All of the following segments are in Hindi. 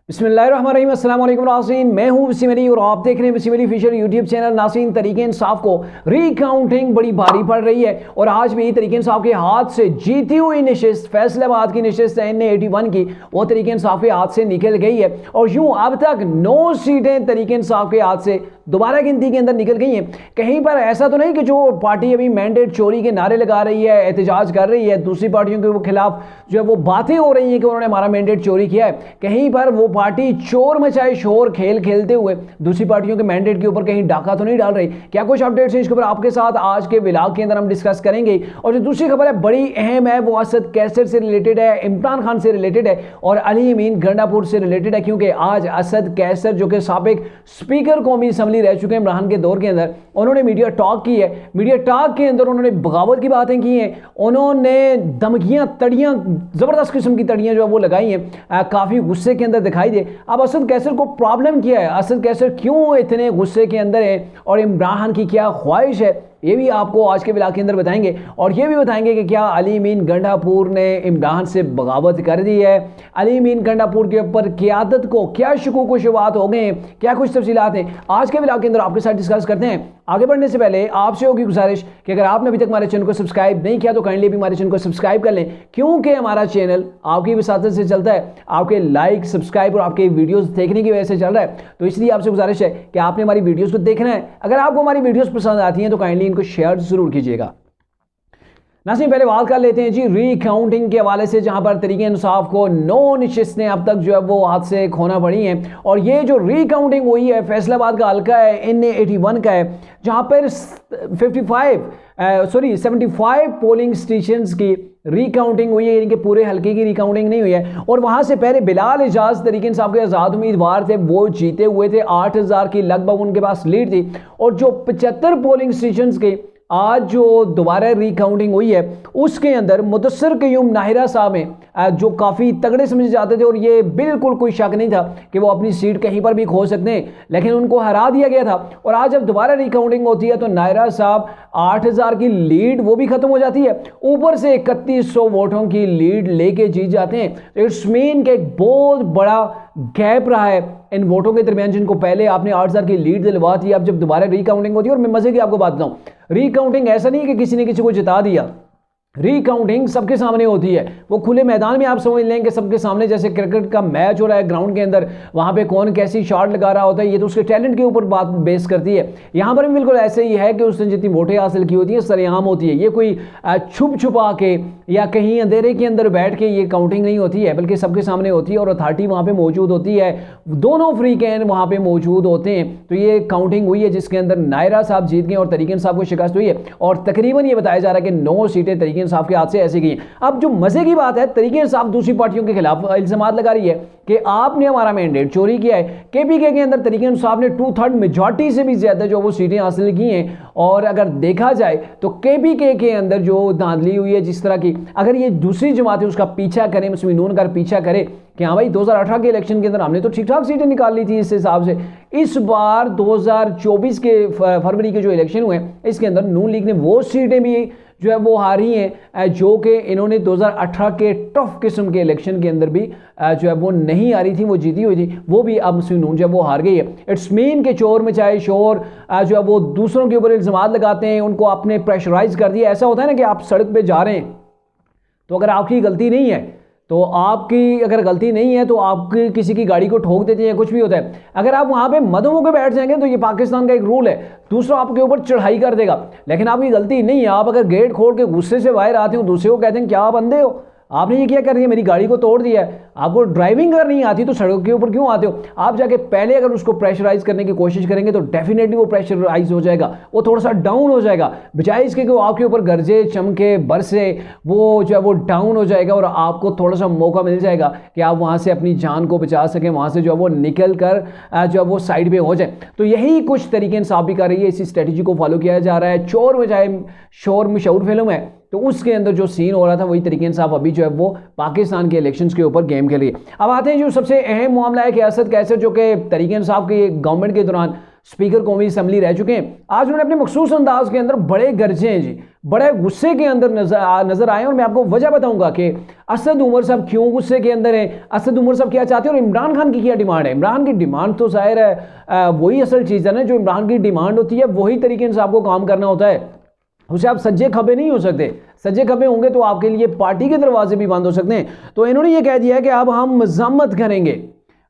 बिस्मिल्लाहिर्रहमानिर्रहीम, अस्सलाम वालेकुम नाज़रीन, मैं हूं वसीम अली और आप देख रहे हैं Wasim Ali Fisher YouTube channel. नाज़रीन, तरीके इंसाफ को रीकाउंटिंग बड़ी भारी पड़ रही है और आज भी तरीके इंसाफ के हाथ से जीती हुई नशिस्त फैसलाबाद की नशिस्त NA81 की वो तरीके इंसाफ के हाथ से निकल गई है और यूं अब तक 9 सीटें तरीके इंसाफ के हाथ से दोबारा गिनती के अंदर निकल गई हैं। कहीं पर ऐसा तो नहीं कि जो पार्टी अभी मैंडेट चोरी के नारे लगा रही है, एहतजाज कर रही है, दूसरी पार्टियों के खिलाफ जो है वो बातें हो रही हैं कि उन्होंने हमारा मैंडेट चोरी किया है। कहीं पर वो पार्टी चोर मचाए शोर खेल खेलते हुए दूसरी पार्टियों के मैंडेट के ऊपर कहीं डाका तो नहीं डाल रही। क्या कुछ अपडेट्स हैं इसके ऊपर आपके साथ आज के व्लॉग के अंदर हम डिस्कस करेंगे। और जो दूसरी खबर है बड़ी अहम है, वो असद कैसर से रिलेटेड है, इमरान खान से रिलेटेड है और अली अमीन गंडापुर से रिलेटेड है, क्योंकि आज असद कैसर जो कि साबिक स्पीकर कौमी असम्बली रह चुके हैं इमरान के दौर के अंदर, उन्होंने मीडिया टॉक की है। मीडिया टॉक के अंदर उन्होंने बगावत की बातें की हैं, उन्होंने धमकियां तड़ियां जबरदस्त किस्म की तड़ियां जो है वो लगाई हैं, काफी गुस्से के अंदर दिखाई दे। अब असद कैसर को प्रॉब्लम क्या है, असद कैसर क्यों इतने गुस्से के अंदर है और इमरान खान की क्या ख्वाहिश है, ये भी आपको आज के व्लॉग के अंदर बताएंगे। और ये भी बताएंगे कि क्या अली अमीन गंडापुर ने इमरान से बगावत कर दी है, अली अमीन गंडापुर के ऊपर क़यादत को क्या शकूक व शुबहात हो गए हैं, क्या कुछ तफसीलात हैं आज के व्लॉग के अंदर आपके साथ डिस्कस करते हैं। आगे बढ़ने से पहले आपसे होगी गुजारिश कि अगर आपने अभी तक हमारे चैनल को सब्सक्राइब नहीं किया तो काइंडली भी हमारे चैनल को सब्सक्राइब कर लें, क्योंकि हमारा चैनल आपकी वसातत से चलता है, आपके लाइक सब्सक्राइब और आपके वीडियोस देखने की वजह से चल रहा है। तो इसलिए आपसे गुजारिश है कि आपने हमारी वीडियोस को देखना है। अगर आपको हमारी वीडियोस पसंद आती हैं तो काइंडली इनको शेयर जरूर कीजिएगा। नाज़रीन, पहले बात कर लेते हैं जी रीकाउंटिंग के हवाले से, जहां पर तरीके इंसाफ को 9 नशिस्तें अब तक जो है वो हाथ से खोना पड़ी हैं। और ये जो रीकाउंटिंग हुई है फैसलाबाद का हल्का है, NA81 का है, जहां पर 75 पोलिंग स्टेशंस की रिकाउंटिंग हुई है, यानी कि पूरे हल्के की रिकाउंटिंग नहीं हुई है। और वहां से पहले बिलाल एजाज तरीके इंसाफ के आज़ाद उम्मीदवार थे, वो जीते हुए थे, 8000 की लगभग उनके पास लीड थी। और जो 75 पोलिंग स्टेशंस के आज जो दोबारा रिकाउंटिंग हुई है उसके अंदर मुदस्सिर क़य्यूम नाहिरा साहब हैं, जो काफ़ी तगड़े समझे जाते थे और ये बिल्कुल कोई शक नहीं था कि वो अपनी सीट कहीं पर भी खो सकते हैं, लेकिन उनको हरा दिया गया था। और आज जब दोबारा रिकाउंटिंग होती है तो नाहिरा साहब 8000 की लीड वो भी ख़त्म हो जाती है, ऊपर से 3100 वोटों की लीड लेके जीत जाते हैं। तो इट्स मीन के एक बहुत बड़ा गैप रहा है इन वोटों के दरमियान, जिनको पहले आपने 8000 की लीड दिलवा दी, अब जब दोबारा रिकाउंटिंग होती है। और मैं मजे की आपको बात बताऊं, रिकाउंटिंग ऐसा नहीं है कि किसी ने किसी को जिता दिया, रिकाउंटिंग सबके सामने होती है। वो खुले मैदान में आप समझ लें कि सबके सामने, जैसे क्रिकेट का मैच हो रहा है ग्राउंड के अंदर, वहां पे कौन कैसी शॉट लगा रहा होता है, ये तो उसके टैलेंट के ऊपर बात बेस करती है। यहां पर भी बिल्कुल ऐसे ही है कि उसने जितनी वोटें हासिल की होती है सरेआम होती है, ये कोई छुप छुपा के या कहीं अंधेरे के अंदर बैठ के ये काउंटिंग नहीं होती है, बल्कि सबके सामने होती है और अथॉरिटी वहां पर मौजूद होती है, दोनों फ्री कैन वहां पर मौजूद होते हैं। तो ये काउंटिंग हुई है जिसके अंदर नायरा साहब जीत गए और तरीके इंसाफ को शिकस्त हुई है और तकरीबन ये बताया जा रहा है कि 9 सीटें तरीके इंसाफ के हाथ से ऐसी गई। अब जो मजे की बात है, तरीके इंसाफ दूसरी पार्टियों के खिलाफ इल्जामात लगा रही है कि आपने हमारा मैंडेट चोरी किया है। KPK के अंदर तरीके इंसाफ ने 2/3 मेजॉरिटी से भी ज्यादा जो वो सीटें हासिल की हैं। और अगर देखा जाए तो KPK के अंदर जो धांधली हुई है जिस तरह की, अगर ये दूसरी जमातें उसका पीछा करें, मुस्लिम नून का पीछा करे कि हाँ भाई 2018 के इलेक्शन के अंदर हमने तो ठीक ठाक सीटें निकाल ली थी, इस हिसाब से इस बार 2024 के फरवरी के जो इलेक्शन हुए इसके अंदर नून लीग ने वो सीटें भी जो है वो हारी हैं जो कि इन्होंने 2018 के टफ किस्म के इलेक्शन के अंदर भी जो है वो नहीं हारी थी, वो जीती हुई थी, वो भी अब मुस्लिम नून जो है वो हार गई है। इट्स मीन के चोर में चाहे शोर जो है वो दूसरों के ऊपर इल्जामात लगाते हैं, उनको आपने प्रेशराइज कर दिया। ऐसा होता है ना कि आप सड़क पे जा रहे हैं तो अगर आपकी गलती नहीं है, तो आपकी अगर गलती नहीं है तो आपकी किसी की गाड़ी को ठोक देते हैं, कुछ भी होता है, अगर आप वहां पे मदों होकर बैठ जाएंगे तो ये पाकिस्तान का एक रूल है, दूसरा आपके ऊपर चढ़ाई कर देगा। लेकिन आपकी गलती नहीं है, आप अगर गेट खोल के गुस्से से बाहर आते हो, दूसरे को कहते हैं क्या आप अंधे हो, आपने ये क्या कर रही है, मेरी गाड़ी को तोड़ दिया है, आपको ड्राइविंग करनी नहीं आती तो सड़क के ऊपर क्यों आते हो। आप जाके पहले अगर उसको प्रेशराइज करने की कोशिश करेंगे तो डेफिनेटली वो प्रेशराइज हो जाएगा, वो थोड़ा सा डाउन हो जाएगा, बजाय इसके कि वो आपके ऊपर गरजे चमके बरसे, वो जो है वो डाउन हो जाएगा और आपको थोड़ा सा मौका मिल जाएगा कि आप वहाँ से अपनी जान को बचा सकें, वहाँ से जो है वो निकल कर जो है वो साइड पे हो जाए। तो यही कुछ तरीके इंसाफ भी कर रही है, इसी स्ट्रेटजी को फॉलो किया जा रहा है। चोर में चाहे शोर मशहूर फिल्म है तो उसके अंदर जो सीन हो रहा था वही तरीके इंसाफ अभी जो है वो पाकिस्तान के इलेक्शंस के ऊपर गेम खेल रही है। अब आते हैं जो सबसे अहम मामला है कि असद कैसर जो कि तरीके इंसाफ की गवर्नमेंट के दौरान स्पीकर कौमी असम्बली रह चुके हैं। आज उन्होंने अपने मखसूस अंदाज के अंदर बड़े गरजे हैं जी, बड़े गुस्से के अंदर नजर आए। और मैं आपको वजह बताऊंगा कि असद उमर साहब क्यों गुस्से के अंदर हैं, असद उमर साहब क्या चाहते हैं और इमरान खान की क्या डिमांड है। इमरान की डिमांड तो जाहिर है वही असल चीज़ है ना, जो इमरान की डिमांड होती है वही तरीके इंसाफ को काम करना होता है। उसे आप सज्जे खबे नहीं हो सकते, सज्जे खबे होंगे तो आपके लिए पार्टी के दरवाजे भी बंद हो सकते हैं। तो इन्होंने ये कह दिया है कि अब हम मजम्मत करेंगे,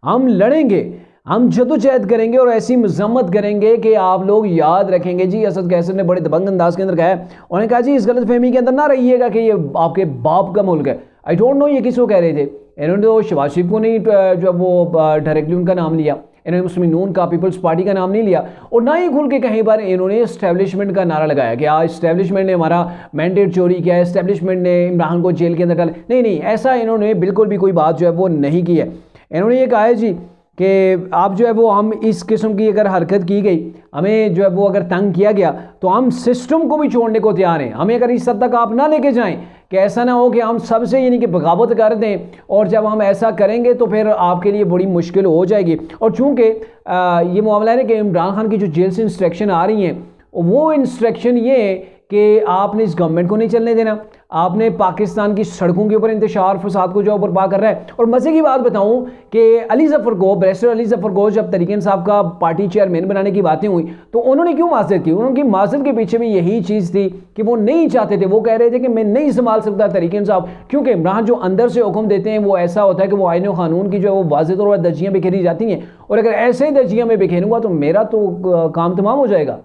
हम लड़ेंगे, हम जदोजहद करेंगे और ऐसी मजम्मत करेंगे कि आप लोग याद रखेंगे। जी असद कैसर ने बड़े दबंग अंदाज के अंदर कहा है, उन्होंने कहा जी इस गलत फहमी के अंदर ना रहिएगा कि ये आपके बाप का मुल्क है। आई डोंट नो ये किसको कह रहे थे, इन्होंने तो शहबाज शरीफ को नहीं जो वो डायरेक्टली उनका नाम लिया, इन्होंने मुस्लिम नून का पीपल्स पार्टी का नाम नहीं लिया, और ना ही खुल के कहीं पर इन्होंने इस्टेब्लिशमेंट का नारा लगाया कि आज इस्टेब्लिशमेंट ने हमारा मैंडेट चोरी किया है, इस्टेब्लिशमेंट ने इमरान को जेल के अंदर डाला। नहीं, ऐसा इन्होंने बिल्कुल भी कोई बात जो है वो नहीं की है। इन्होंने ये कहा है जी कि आप जो है वो हम इस किस्म की अगर हरकत की गई, हमें जो है वो अगर तंग किया गया तो हम सिस्टम को भी छोड़ने को तैयार हैं। हमें अगर इस हद तक आप ना लेके जाएं कि ऐसा ना हो कि हम सबसे यानी कि बगावत कर दें, और जब हम ऐसा करेंगे तो फिर आपके लिए बड़ी मुश्किल हो जाएगी। और चूँकि ये मामला है कि इमरान खान की जो जेल से इंस्ट्रक्शन आ रही हैं, वो इंस्ट्रक्शन ये कि आपने इस गवर्नमेंट को नहीं चलने देना, आपने पाकिस्तान की सड़कों के ऊपर इंतशार फसाद को जो बर्पा कर रहा है। और मजे की बात बताऊं कि अली जफर को, बैरिस्टर अली जफर को जब तरीके इंसाफ का पार्टी चेयरमैन बनाने की बातें हुई तो उन्होंने क्यों माजरत की, उनकी माजरत के पीछे भी यही चीज़ थी कि वो नहीं चाहते थे, वो कह रहे थे कि मैं नहीं संभाल सकता तरीके इंसाफ, क्योंकि इमरान जो अंदर से हुक्म देते हैं वो ऐसा होता है कि वो आईन कानून की जो है वो वाज़ेह तौर पर दर्जियाँ बिखेरी जाती हैं, और अगर ऐसे दर्जियाँ में बिखेरूंगा तो मेरा तो काम तमाम हो जाएगा।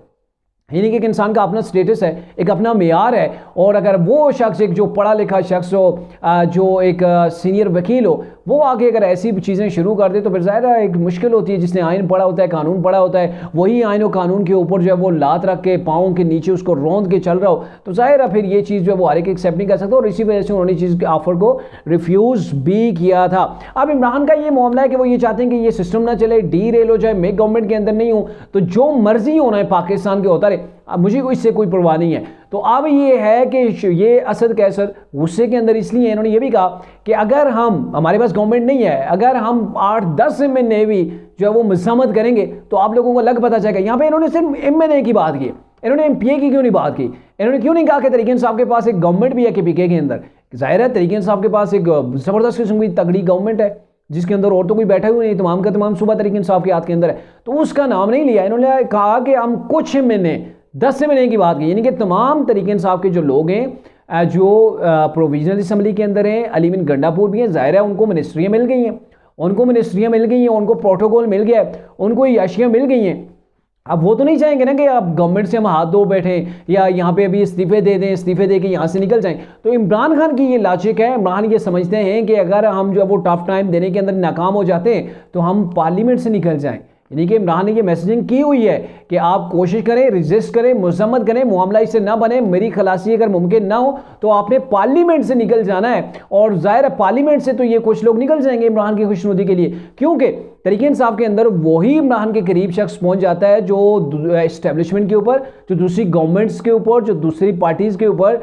यानी कि एक इंसान का अपना स्टेटस है, एक अपना मेयार है, और अगर वो शख्स एक जो पढ़ा लिखा शख्स हो, जो एक सीनियर वकील हो, वो आके अगर ऐसी चीज़ें शुरू कर दे तो फिर ज़ाहिर है एक मुश्किल होती है। जिसने आइन पढ़ा होता है, कानून पढ़ा होता है, वही आइन और कानून के ऊपर जो है वो लात रख के पाँव के नीचे उसको रौंद के चल रहा हो, तो ज़ाहिर है फिर ये चीज़ जो है वो हर एक एक्सेप्ट नहीं कर सकता, और इसी वजह से उन्होंने चीज़ के ऑफर को रिफ्यूज़ भी किया था। अब इमरान का ये मामला है कि वो ये चाहते हैं कि ये सिस्टम ना चले, डी रेल हो जाए, मैं गवर्नमेंट के अंदर नहीं हूँ तो जो मर्जी होना है पाकिस्तान के होता रहे, अब मुझे इससे कोई परवाह नहीं है। तो अब ये है कि ये असद कैसर गुस्से के अंदर इसलिए इन्होंने ये भी कहा कि अगर हमारे पास गवर्नमेंट नहीं है, अगर हम 8-10 MNA भी जो है वो मजम्मत करेंगे तो आप लोगों को लग पता चलेगा। यहाँ पे इन्होंने सिर्फ MNA की बात की, इन्होंने MPA की क्यों नहीं बात की, इन्होंने क्यों नहीं कहा कि तरीके इंसाफ के पास एक गवर्नमेंट भी है KPK के अंदर। जाहिर है तरीके इंसाफ के पास एक ज़बरदस्त किस्म की तगड़ी गवर्नमेंट है जिसके अंदर और तो कोई बैठा हुआ नहीं, तमाम का तमाम सूबा तरीके इंसाफ के हाथ के अंदर है, तो उसका नाम नहीं लिया। इन्होंने कहा कि हम कुछ MNA 10 MNA की बात की, यानी कि तमाम तरीके इंसाफ के जो लोग हैं जो प्रोविजनल असम्बली के अंदर हैं, अली बिन गंडापुर भी हैं, ज़ाहिर है उनको मिनिस्ट्रियाँ मिल गई हैं, उनको प्रोटोकॉल मिल गया है, उनको याशियाँ मिल गई हैं। अब वो तो नहीं चाहेंगे ना कि आप गवर्नमेंट से हम हाथ धो बैठे या यहाँ पे अभी इस्तीफे दे दें, इस्तीफे दे के यहाँ से निकल जाएं। तो इमरान खान की ये लॉजिक है, इमरान ये समझते हैं कि अगर हम जो है वो टफ टाइम देने के अंदर नाकाम हो जाते हैं तो हम पार्लियामेंट से निकल जाएं। यानी कि इमरान ने ये मैसेजिंग की हुई है कि आप कोशिश करें, रजिस्ट करें, मजम्मत करें, मामला इससे ना बने, मेरी खलासी अगर मुमकिन ना हो तो आपने पार्लियामेंट से निकल जाना है। और जाहिर है पार्लियामेंट से तो ये कुछ लोग निकल जाएंगे इमरान की खुशनुदी के लिए, क्योंकि तरीके इंसाफ के अंदर वही इमरान के करीब शख्स पहुंच जाता है जो इस्टेब्लिशमेंट के ऊपर, जो दूसरी गवर्नमेंट्स के ऊपर, जो दूसरी पार्टीज़ के ऊपर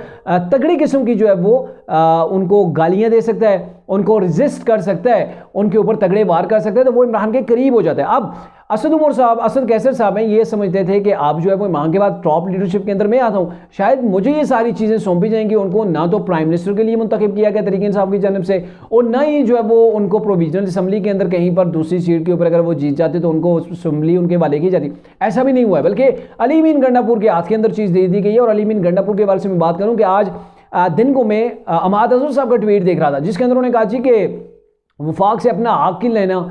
तगड़ी किस्म की जो है वो उनको गालियां दे सकता है, उनको रजिस्ट कर सकता है, उनके ऊपर तगड़े वार कर सकता है, तो वो इमरान के करीब हो जाता है। अब असद उमर साहब, असद कैसर साहब हैं, ये समझते थे कि आप जो है वो इमरान के बाद टॉप लीडरशिप के अंदर मैं आता हूँ, शायद मुझे ये सारी चीज़ें सौंपी जाएंगी। उनको ना तो प्राइम मिनिस्टर के लिए मुंतखब किया गया तरीके इंसाफ की जानब से, और ना ही जो है वो उनको प्रोविजनल असम्बली के अंदर कहीं पर दूसरी सीट के ऊपर अगर वो जीत जाते तो उनको असम्बली उनके वाले की जाती। ऐसा भी नहीं हुआ है, बल्कि अली बिन गंडापुर के हाथ के अंदर चीज़ दे दी गई है। और अली बिन गंडापुर के बारे में बात करूँ कि आज दिन को मैं अमाद अजहर साहब का ट्वीट देख रहा था जिसके अंदर उन्होंने कहा जी कि वफाक से अपना हक लेना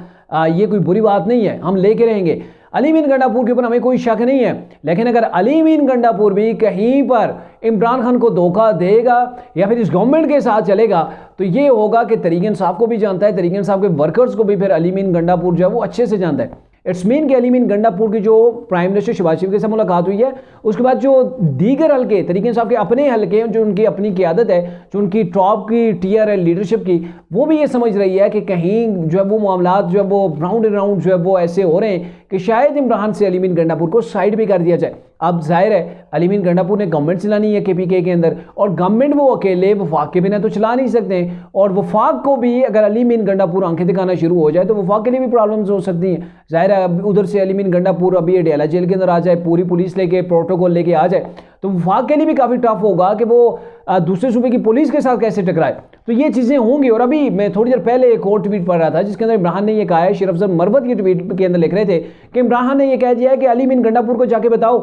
ये कोई बुरी बात नहीं है, हम लेके रहेंगे। अली बिन गंडापुर के ऊपर हमें कोई शक नहीं है, लेकिन अगर अली बिन गंडापुर भी कहीं पर इमरान खान को धोखा देगा या फिर इस गवर्नमेंट के साथ चलेगा तो ये होगा कि तरीके इंसाफ को भी जानता है, तरीके इंसाफ के वर्कर्स को भी फिर अली बिन गंडापुर जो है वो अच्छे से जानता है। इट्स मीन कि अली बिन गंडापुर की जो प्राइम मिनिस्टर शहबाज शरीफ के साथ मुलाकात हुई है, उसके बाद जो दीगर हल्के तरीके इंसाफ के अपने हल्के जो उनकी अपनी क़यादत है, जो उनकी टॉप की टीयर है लीडरशिप की, वो भी ये समझ रही है कि कहीं जो है वो मामलात जो है वो राउंड एंड राउंड जो है वो ऐसे हो रहे हैं कि शायद इमरान से अली मीन गंडापुर को साइड भी कर दिया जाए। अब जाहिर है अली मीन गंडापुर ने गवर्नमेंट चलानी है KPK के अंदर, और गवर्नमेंट वो अकेले वफाक के बिना तो चला नहीं सकते, और वफाक को भी अगर अली मीन गंडापुर आंखें दिखाना शुरू हो जाए तो वफाक के लिए भी प्रॉब्लम्स हो सकती हैं। जाहिर है उधर से अली मीन गंडापुर अभी अडयाला जेल के अंदर आ जाए, पूरी पुलिस लेके प्रोटोकॉल लेके आ जाए, तो वफाक के लिए भी काफ़ी टफ होगा कि वो दूसरे सूबे की पुलिस के साथ कैसे टकराए। तो ये चीज़ें होंगी। और अभी मैं थोड़ी देर पहले एक और ट्वीट पढ़ रहा था जिसके अंदर इमरान ने ये कहा है, शेर अफजल मरवत की ट्वीट के अंदर लिख रहे थे कि इमरान ने ये कह दिया है कि अली मीन गंडापुर को जाके बताओ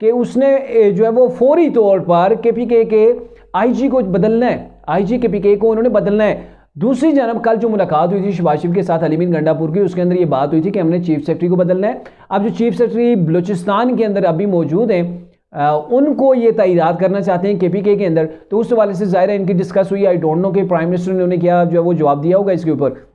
कि उसने जो है वो फौरी तौर पर KPK के IG को बदलना है, IG KPK को उन्होंने बदलना है। दूसरी जानब कल जो मुलाकात हुई थी शहबाज शरीफ के साथ अली मीन गंडापुर की, उसके अंदर ये बात हुई थी कि हमने चीफ सेक्रेटरी को बदलना है। अब जो चीफ सेक्रेटरी बलूचिस्तान के अंदर अभी मौजूद हैं उनको ये तैयार करना चाहते हैं KPK के अंदर, तो उस हवाले से ज़ाहिर है इनकी डिस्कस हुई। आई डोंट नो कि प्राइम मिनिस्टर ने उन्हें क्या जो है वो जवाब दिया होगा इसके ऊपर,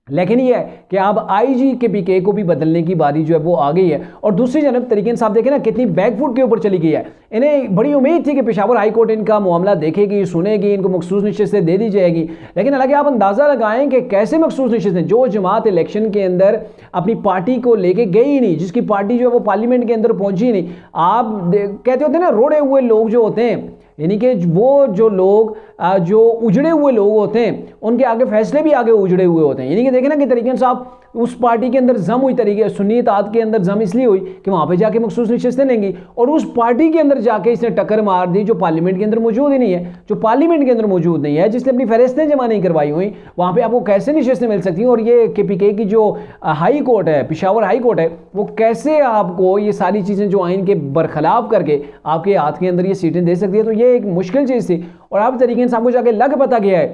लेकिन ये है कि अब IG KPK को भी बदलने की बारी जो है वो आ गई है। और दूसरी जानब तरीके इंसाफ देखें ना कितनी बैकफुट के ऊपर चली गई है। इन्हें बड़ी उम्मीद थी कि पेशावर हाई कोर्ट इनका मामला देखेगी, सुनेगी, इनको मखसूस नशिस्तें दे दी जाएगी, लेकिन हालांकि आप अंदाज़ा लगाएं कि कैसे मखसूस नशिस्तें, जो जमात इलेक्शन के अंदर अपनी पार्टी को लेके गई ही नहीं, जिसकी पार्टी जो है वो पार्लियामेंट के अंदर पहुंची नहीं। आप कहते होते हैं ना रोड़े हुए लोग जो होते हैं, यानी कि वो जो लोग जो उजड़े हुए लोग होते हैं उनके आगे फैसले भी आगे उजड़े हुए होते हैं। यानी कि देखें ना कि तरीके से आप उस पार्टी के अंदर जम हुई, तरीके सुन्नी इत्तेहाद के अंदर जम इसलिए हुई कि वहाँ पे जाके मखसूस नशिस्तें लेंगी, और उस पार्टी के अंदर जाके इसने टक्कर मार दी जो पार्लियामेंट के अंदर मौजूद ही नहीं है, जो पार्लियामेंट के अंदर मौजूद नहीं है, जिसने अपनी फहरिस्तें जमा नहीं करवाई हुई, वहाँ पे आपको कैसे नशिस्तें मिल सकती हैं। और ये KPK की जो हाई कोर्ट है, पेशावर हाई कोर्ट है, वो कैसे आपको ये सारी चीज़ें जो आइन के बरखिलाफ करके आपके हाथ के अंदर ये सीटें दे सकती है। तो ये एक मुश्किल चीज़ थी। और आप तरीके से आपको जाके लग पता गया है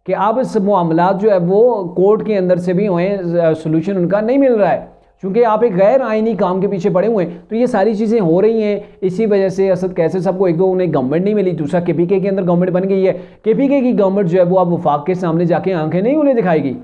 कि अब इस मामला जो है वो कोर्ट के अंदर से भी हुए, सोल्यूशन उनका नहीं मिल रहा है, क्योंकि आप एक गैर आइनी काम के पीछे पड़े हुए हैं। तो ये सारी चीज़ें हो रही हैं, इसी वजह से असद कैसे सबको, एक तो उन्हें गवर्नमेंट नहीं मिली, दूसरा KPK के अंदर गवर्नमेंट बन गई है। KPK की गवर्नमेंट जो है वो अब वफाक के सामने जाके आंखें नहीं उन्हें दिखाएगी,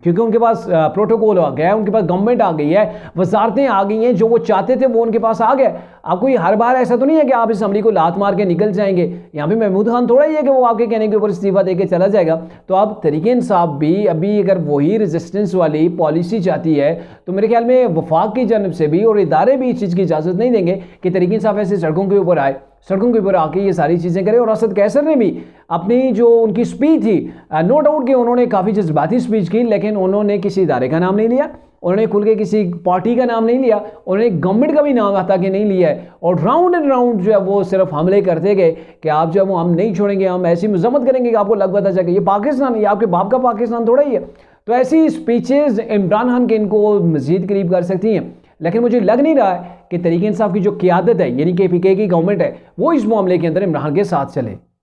क्योंकि उनके पास प्रोटोकॉल आ गया है, उनके पास गवर्नमेंट आ गई है, वजारतें आ गई हैं, जो वो चाहते थे वो उनके पास आ गया। आपको ये हर बार ऐसा तो नहीं है कि आप इस असम्बली को लात मार के निकल जाएंगे। यहाँ पे महमूद खान थोड़ा ही है कि वो आपके कहने के ऊपर इस्तीफा देके चला जाएगा। तो आप तरीके इंसाफ भी अभी अगर वही रेजिस्टेंस वाली पॉलिसी चाहती है तो मेरे ख्याल में वफाक की जानब से भी और इदारे भी इस चीज़ की इजाज़त नहीं देंगे कि तरीके इंसाफ ऐसे सड़कों के ऊपर आए, सड़कों के ऊपर आके ये सारी चीज़ें करें। और असद कैसर ने भी अपनी जो उनकी स्पीच थी, नो डाउट कि उन्होंने काफ़ी जज्बाती स्पीच की, लेकिन उन्होंने किसी इदारे का नाम नहीं लिया, उन्होंने खुल के किसी पार्टी का नाम नहीं लिया, उन्होंने गवर्नमेंट का भी नाम आता कि नहीं लिया है। और राउंड एंड राउंड जो है वो सिर्फ हमले करते गए कि आप जो है वो हम नहीं छोड़ेंगे, हम ऐसी मजम्मत करेंगे कि आपको लग पता चले ये पाकिस्तान, ये आपके बाप का पाकिस्तान थोड़ा ही है। तो ऐसी स्पीचेज इमरान खान के इनको मज़ीद करीब कर सकती हैं, लेकिन मुझे लग नहीं रहा है कि तरीके इंसाफ की जो क़यादत है यानी KPK की गवर्नमेंट है वो इस मामले के अंदर इमरान के साथ चले।